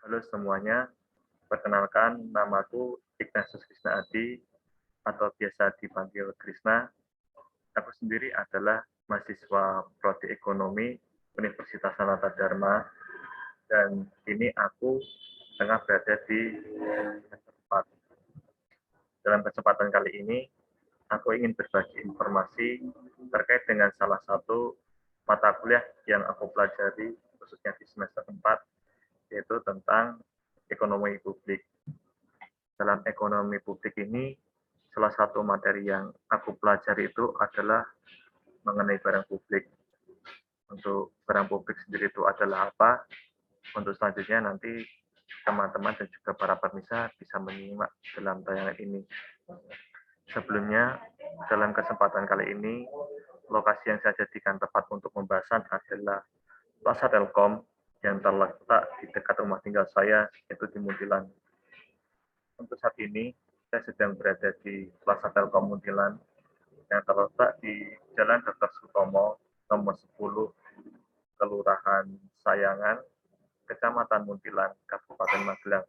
Halo semuanya, perkenalkan namaku Ignatius Krisna Adi atau biasa dipanggil Krisna. Aku sendiri adalah mahasiswa Prodi Ekonomi Universitas Sanata Dharma dan ini aku tengah berada di tempat. Dalam kesempatan kali ini, aku ingin berbagi informasi terkait dengan salah satu mata kuliah yang aku pelajari khususnya di semester 4, yaitu tentang ekonomi publik. Dalam ekonomi publik ini, salah satu materi yang aku pelajari itu adalah mengenai barang publik. Untuk barang publik sendiri itu adalah apa? Untuk selanjutnya nanti teman-teman dan juga para pemirsa bisa menyimak dalam tayangan ini. Sebelumnya, dalam kesempatan kali ini, lokasi yang saya jadikan tempat untuk pembahasan adalah Plaza Telkom yang terletak di dekat rumah tinggal saya, yaitu di Muntilan. Untuk saat ini, saya sedang berada di Plaza Telkom Muntilan yang terletak di Jalan Dr. Sutomo, nomor 10, Kelurahan Sayangan, Kecamatan Muntilan, Kabupaten Magelang.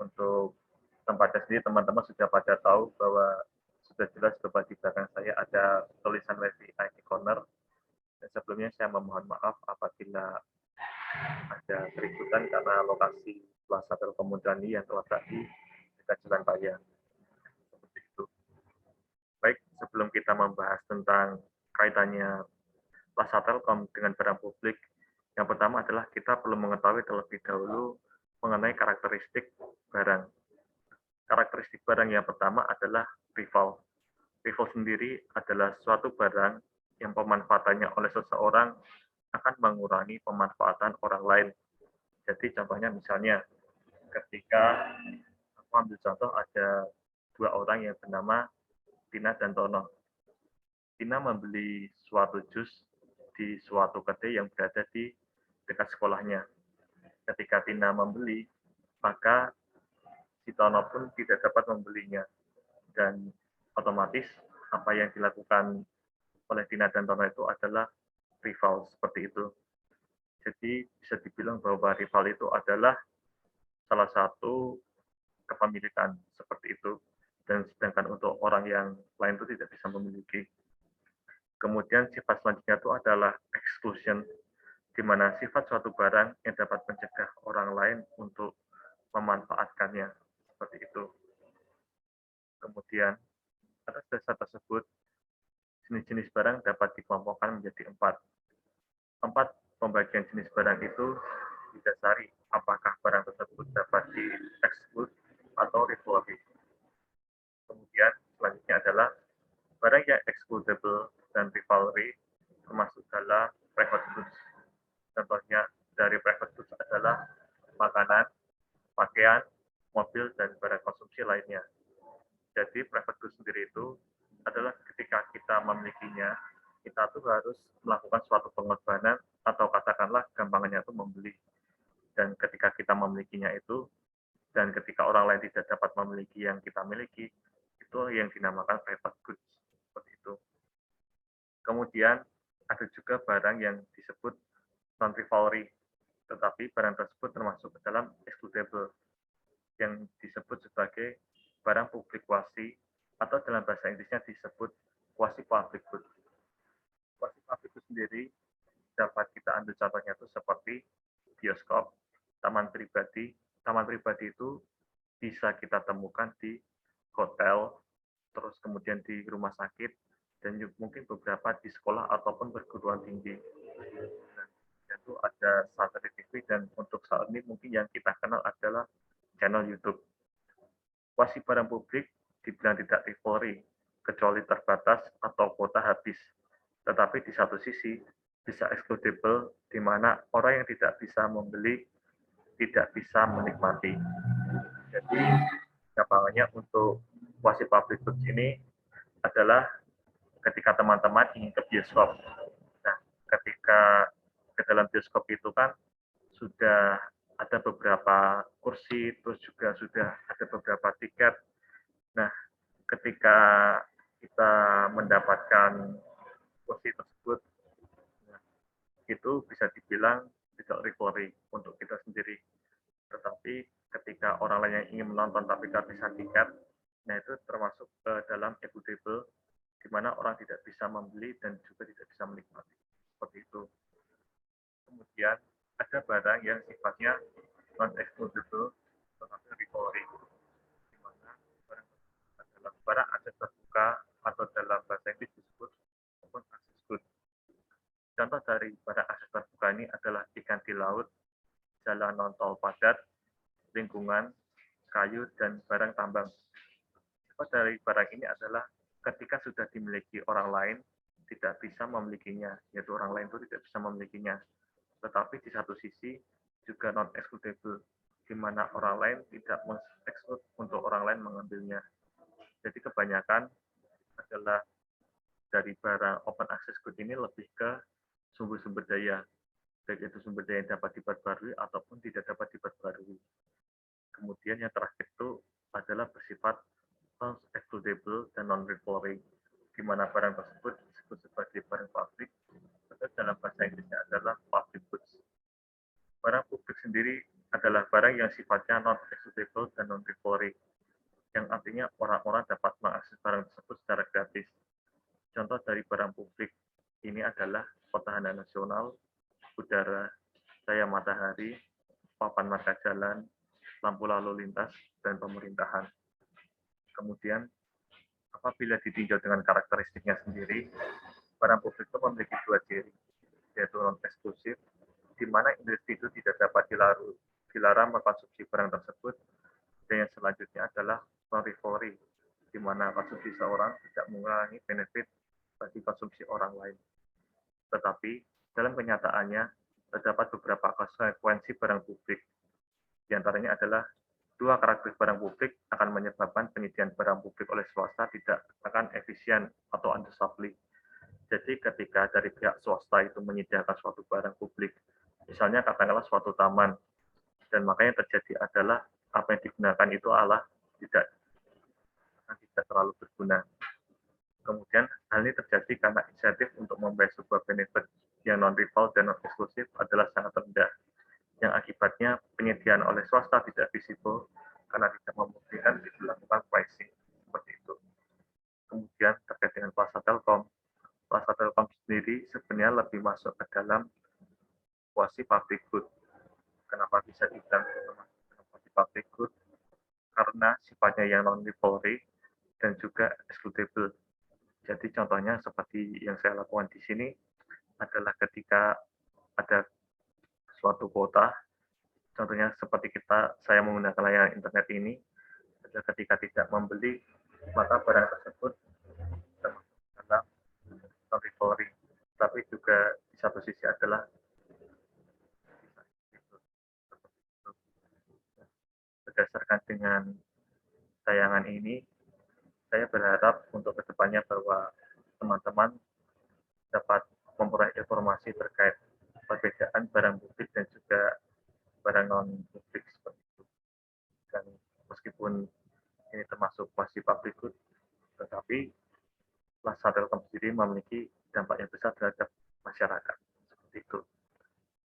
Untuk tempatnya sendiri, teman-teman sudah pada tahu bahwa sudah jelas bahwa di belakang saya ada tulisan WiFi IT Corner. Dan sebelumnya saya memohon maaf apabila ada keributan karena lokasi Plaza Telkom Muntilan yang terletak di dekat Jalan Raya. Seperti itu. Baik, sebelum kita membahas tentang kaitannya Plaza Telkom dengan barang publik, yang pertama adalah kita perlu mengetahui terlebih dahulu mengenai karakteristik barang. Karakteristik barang yang pertama adalah rival. Rival sendiri adalah suatu barang yang pemanfaatannya oleh seseorang akan mengurangi pemanfaatan orang lain. Jadi contohnya misalnya ketika aku ambil contoh ada dua orang yang bernama Tina dan Tono. Tina membeli suatu jus di suatu kedai yang berada di dekat sekolahnya. Ketika Tina membeli, maka si Tono pun tidak dapat membelinya. Dan otomatis apa yang dilakukan oleh Tina dan Tono itu adalah rival seperti itu. Jadi bisa dibilang bahwa rival itu adalah salah satu kepemilikan seperti itu. Dan sedangkan untuk orang yang lain itu tidak bisa memiliki. Kemudian sifat selanjutnya itu adalah exclusion, di mana sifat suatu barang yang dapat mencegah orang lain untuk memanfaatkannya. Seperti itu. Kemudian atas dasar tersebut, jenis-jenis barang dapat dikelompokkan menjadi empat. Empat pembagian jenis barang itu didasari apakah barang tersebut dapat dieksklut atau rivalry. Kemudian selanjutnya adalah barang yang excludable dan rivalry termasuk dalam private goods. Contohnya dari private goods adalah makanan, pakaian, mobil, dan barang konsumsi lainnya. Jadi private goods sendiri itu adalah ketika kita memilikinya, kita tuh harus melakukan suatu pengorbanan atau katakanlah gampangannya itu membeli. Dan ketika kita memilikinya itu, dan ketika orang lain tidak dapat memiliki yang kita miliki, itu yang dinamakan private goods. Seperti itu. Kemudian ada juga barang yang disebut non-rivalry, tetapi barang tersebut termasuk ke dalam excludable, yang disebut sebagai barang publik quasi, atau dalam bahasa Inggrisnya disebut quasi public good. Quasi public good sendiri dapat kita ambil contohnya itu seperti bioskop, taman pribadi. Taman pribadi itu bisa kita temukan di hotel, terus kemudian di rumah sakit, dan mungkin beberapa di sekolah ataupun perguruan tinggi. Dan itu ada satelit TV, dan untuk saat ini mungkin yang kita kenal adalah channel YouTube. Quasi barang publik dibilang tidak rivalry, kecuali terbatas atau kuota habis. Tetapi di satu sisi bisa excludable, di mana orang yang tidak bisa membeli tidak bisa menikmati. Jadi gampangannya untuk quasi public goods ini adalah ketika teman-teman ingin ke bioskop. Nah, ketika ke dalam bioskop itu kan sudah ada beberapa kursi, terus juga sudah ada beberapa tiket. Nah, ketika kita mendapatkan kursi tersebut, nah, itu bisa dibilang tidak rivalry untuk kita sendiri. Tetapi ketika orang lain yang ingin menonton tapi kehabisan tiket, nah itu termasuk dalam equitable, di mana orang tidak bisa membeli dan juga tidak bisa menikmati. Seperti itu. Kemudian ada barang yang sifatnya non-excludable tetapi recovery, di mana barang adalah barang aset terbuka atau dalam bahasa Inggris disebut open access good. Contoh dari barang aset terbuka ini adalah ikan di laut, jalan non-tol padat, lingkungan, kayu, dan barang tambang. Sifat dari barang ini adalah ketika sudah dimiliki orang lain, tidak bisa memilikinya, yaitu orang lain itu tidak bisa memilikinya. Tetapi di satu sisi juga non-excludable, di mana orang lain tidak meng-exclude untuk orang lain mengambilnya. Jadi kebanyakan adalah dari barang open access good ini lebih ke sumber-sumber daya, baik itu sumber daya yang dapat diperbarui ataupun tidak dapat diperbarui. Kemudian yang terakhir itu adalah bersifat non-excludable dan non-recovery, di mana barang tersebut disebut sebagai barang publik, atau dalam bahasa Inggrisnya adalah public goods. Barang publik sendiri adalah barang yang sifatnya non-excludable dan non-recovery, yang artinya orang-orang dapat mengakses barang tersebut secara gratis. Contoh dari barang publik ini adalah pertahanan nasional, udara, cahaya matahari, papan marka jalan, lampu lalu lintas, dan pemerintahan. Kemudian, apabila ditinjau dengan karakteristiknya sendiri, barang publik itu memiliki dua ciri, yaitu non-eksklusif, di mana individu tidak dapat dilarang mengkonsumsi barang tersebut, dan yang selanjutnya adalah non-recovery, di mana konsumsi seorang tidak mengurangi benefit bagi konsumsi orang lain. Tetapi, dalam kenyataannya, terdapat beberapa konsekuensi barang publik. Di antaranya adalah dua karakteristik barang publik akan menyebabkan penyediaan barang publik oleh swasta tidak akan efisien atau undersupply. Jadi ketika dari pihak swasta itu menyediakan suatu barang publik, misalnya katakanlah suatu taman, dan makanya terjadi adalah apa yang digunakan itu tidak terlalu berguna. Kemudian hal ini terjadi karena insentif untuk membayar sebuah benefit yang non-rival dan non-eksklusif adalah sangat rendah, yang akibatnya penyediaan oleh swasta tidak visible karena tidak memungkinkan dilakukan pricing seperti itu. Kemudian terkait dengan Plaza Telkom sendiri sebenarnya lebih masuk ke dalam quasi public good. Kenapa bisa dibilang quasi public good? Karena sifatnya yang non-rivalry dan juga excludable. Jadi contohnya seperti yang saya lakukan di sini adalah ketika ada suatu kota, contohnya seperti saya menggunakan layanan internet ini, ketika tidak membeli, maka barang tersebut termasuk dalam non-recovery. Tapi juga di satu sisi adalah berdasarkan dengan tayangan ini, saya berharap untuk kedepannya bahwa teman-teman dapat memperoleh informasi terkait perbedaan barang publik dan juga barang non-publik seperti itu. Dan meskipun ini termasuk quasi public good, tetapi Plaza Telkom sendiri memiliki dampak yang besar terhadap masyarakat. Seperti itu.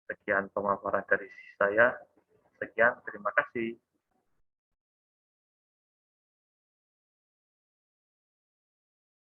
Sekian pemaparan dari saya. Sekian, terima kasih.